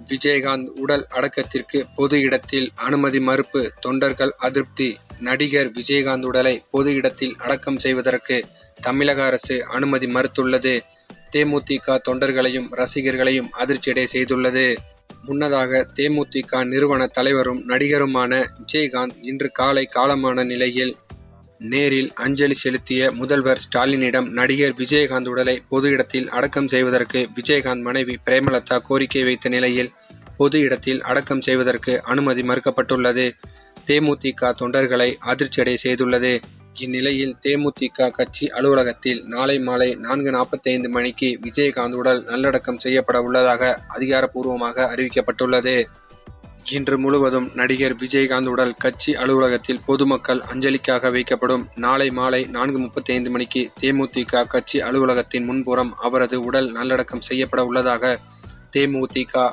விஜயகாந்த் உடல் அடக்கத்திற்கு பொது இடத்தில் அனுமதி மறுப்பு தொண்டர்கள் அதிருப்தி. நடிகர் விஜயகாந்த் உடலை பொது இடத்தில் அடக்கம் செய்வதற்கு தமிழக அரசு அனுமதி மறுத்துள்ளது. தேமுதிக தொண்டர்களையும் ரசிகர்களையும் அதிர்ச்சியடை செய்துள்ளது. முன்னதாக தேமுதிக நிறுவன தலைவரும் நடிகருமான விஜயகாந்த் இன்று காலை காலமான நிலையில் நேரில் அஞ்சலி செலுத்திய முதல்வர் ஸ்டாலினிடம் நடிகர் விஜயகாந்த் உடலை பொது இடத்தில் அடக்கம் செய்வதற்கு விஜயகாந்த் மனைவி பிரேமலதா கோரிக்கை வைத்த நிலையில் பொது இடத்தில் அடக்கம் செய்வதற்கு அனுமதி மறுக்கப்பட்டுள்ளது. தேமுதிக தொண்டர்களை அதிர்ச்சியடை செய்துள்ளது. இந்நிலையில் தேமுதிக கட்சி அலுவலகத்தில் நாளை மாலை 4:45 மணிக்கு விஜயகாந்த் உடல் நல்லடக்கம் செய்யப்பட உள்ளதாக அதிகாரப்பூர்வமாக அறிவிக்கப்பட்டுள்ளது. இன்று முழுவதும் நடிகர் விஜயகாந்த் உடல் கட்சி அலுவலகத்தில் பொதுமக்கள் அஞ்சலிக்காக வைக்கப்படும். நாளை மாலை 4:35 மணிக்கு தேமுதிக கட்சி அலுவலகத்தின் முன்புறம் அவரது உடல் நல்லடக்கம் செய்யப்பட உள்ளதாக தேமுதிக